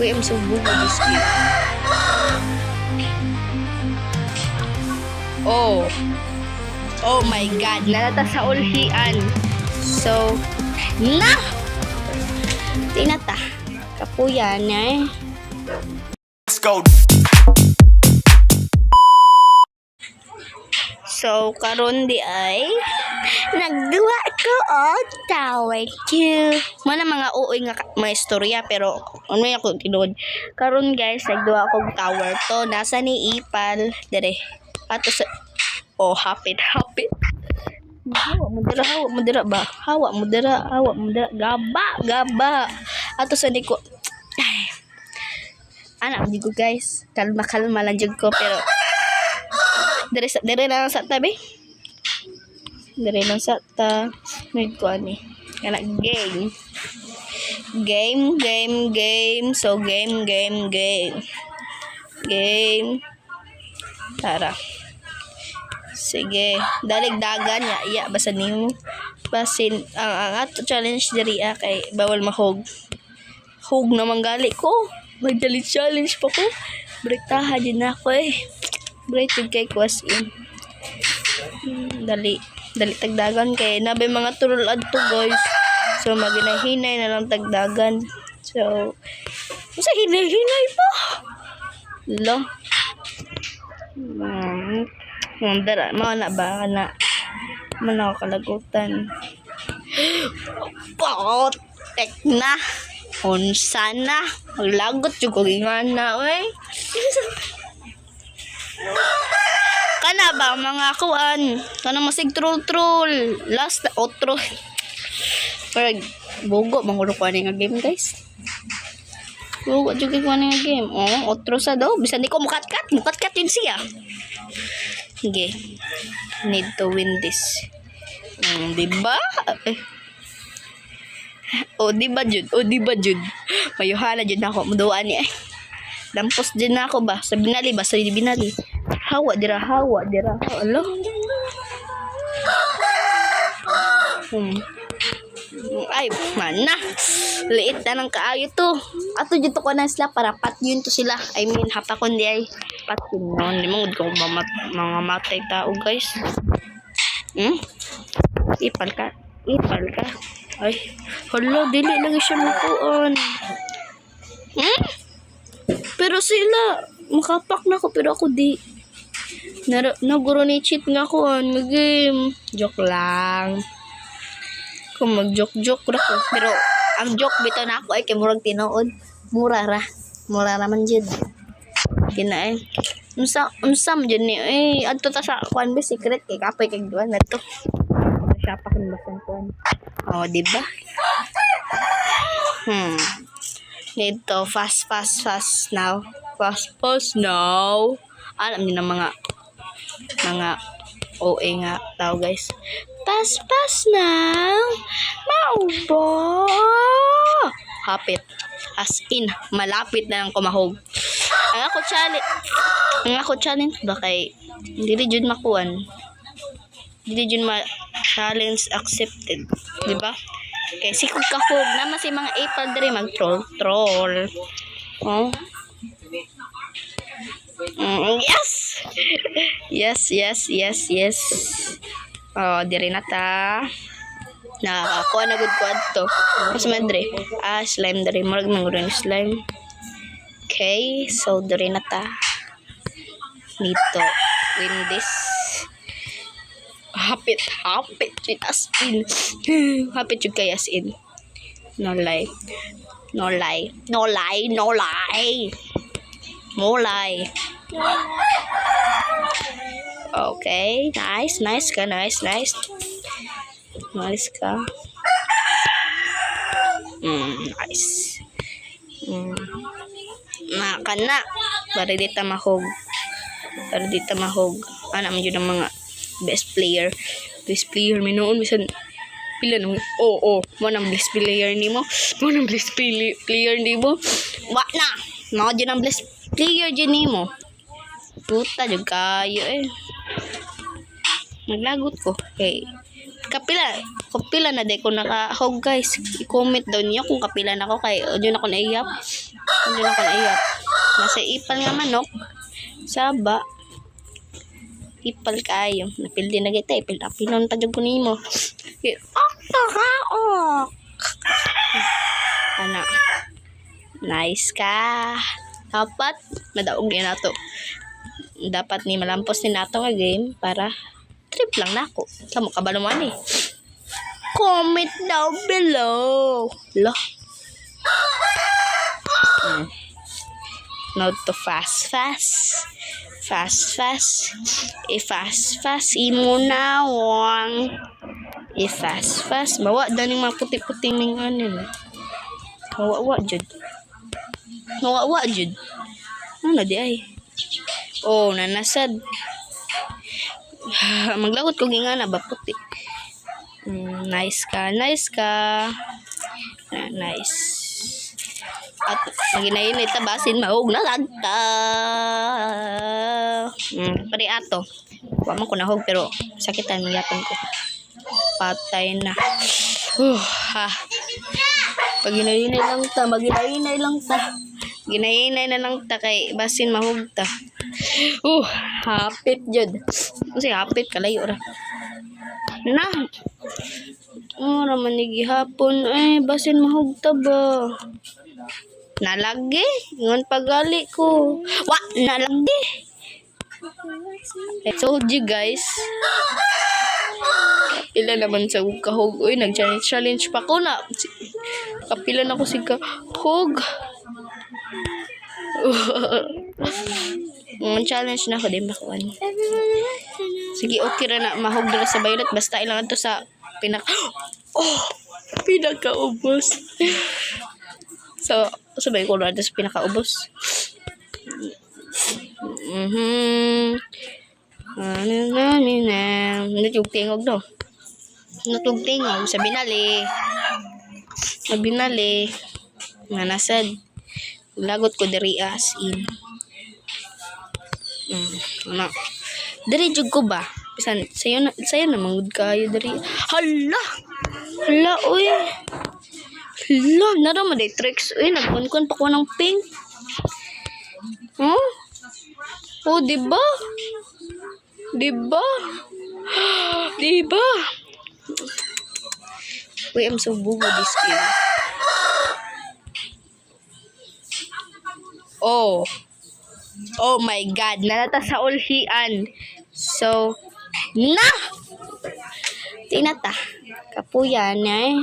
Kuya, masubog ko biski. Oh my God, nalata sa ulhian. So, na! Tinata. Kapuyan eh. Let's go. So, karon di ay nagduwa ko tower 2. Mana mga uoy nga mga istorya pero ano ako tinuod. Karon guys, nagduwa ko tower to. Nasa ni Ipal dire. Ato sa hapit. Hawa mo dira ba? Hawa mo dira. Gaba. Ato sa ni ko. Ay. Anak di ko guys. Kalma lang jud ko pero Dire lang sa tabi. Dire lang sa ta. May ko ani. Kana game. So game. Tara. Sige, daligdagan ya basa nimo. Basin ang ato challenge diri kay bawal mahog. Hug naman gali ko. May challenge pa ko. Brektaha din ako eh. Bright kay kwas in. Dali tagdagan kay nabe mga turol adto guys. So maginahinay na lang tagdagan. So sa hinay pa. Lo. Dara mo na ba na man kalagutan. Potek na. Unsa na? Maglagot jud ko ingana oy. Kana ba mga kuan kana masig troll last outro pero bugo mangulo ko ani nga game guys, bugo jud ko ani nga game outro sa daw bisan di ko mukat yun siya. Okay, need to win this. Diba diba jud mayuhala jud ako muduan ni dampos din na ako ba sa binali hawa dira alo ay mana liit na ng kaayo to ato dito ko na sila para pat yun to sila I mean hapa ko di ay pat yun no di mo ko mga matay tao guys. Ipal ka ay hala dili lang siya nakuan pero sila makapak na ko pero ako di naguro ni cheat nga ko nga game. Joke lang. Kung mag-joke ra ko. Pero ang joke bitaw na ako ay kay murag tinuod. Mura man jud. Kina unsam jud ni adto ta sa kuan be secret kay kapoy kay duan na to. Siya pa kun basan kuan. Di ba? Need to fast now. Fast now. Alam niyo na mga OA nga tao guys. Pass now. Maubo. Hapit. As in, malapit na lang kumahog. Ang ako challenge ba kay hindi jud makuan. Hindi jud challenge accepted, di ba? Kay sikog kahog na mas mga apal diri mag-troll. Yes. Diri na ta. Ako na good ko adto. Mas madre. Slime diri murag nang slime. Okay, so diri na ta. Dito win this. Hapit as in. Hapit jud kay as in. No lie. Okay, nice ka. Nice ka. Nice. Kana. Para dito mahog. Ana man yun ang mga best player may noon bisan pila nung mo nang best player nimo wa na mao jud ang best player jud nimo puta jud kayo naglagot ko kay kapila na de ko nakahog guys. I-comment daw niyo kung kapila na ako kay diyon ako naiyap. Diyon ako naiyap. Nasa ipal nga manok. Saba. Ipal kayo. Napildi na kita. Pinon pa dyan ko nimo. Ano? Nice ka. Dapat madaog din nato. Dapat ni malampos ni nato nga game para trip lang na ako. Kamu ka ba naman eh? Comment down below. Lo. Note to fast. I-fast. Imo na wang. I-fast. Bawa daning mga puti-puting ning ano. Mawa jud. Ano di ay? Oh, nanasad. Maglagot ko gingana ba puti. Nice ka. Nice. At maginayin ita basin maog na lagta. Pare ato. Wa man ko nahog pero sakitan yapon ko. Patay na. Paginayin lang ta. Ginainay na lang ta kay basin mahog ta. Hapit jud. Kasi hapit kalayo ra. Na. Raman ni gihapon ay basin mahog ta ba. Nalagi, ngon pagali ko. Wa, nalagi. I told you guys. Kapila naman sa kahog. Uy, nag-challenge pa ko na. Kapila na ko si kahog. Challenge na ako din bakuan. Sige, okay ra na mahog dala sa Violet. Basta ilangan to sa pinakaubos. So, sabay ko na sa pinakaubos. Natugtingog no. Natugtingog sa binali. Nanasad. Lagot ko diri as in. Ano? Diri jud ko ba? Bisan sayo na mangud kayo diri. Hala, uy. Hala, nara mo day tricks. Uy, nagkunkun pa ko ng pink. Oh, diba? Uy, I'm so bugo this game. Oh my God. Nalata sa ulhian. So, na! Tinata. Kapuyan eh.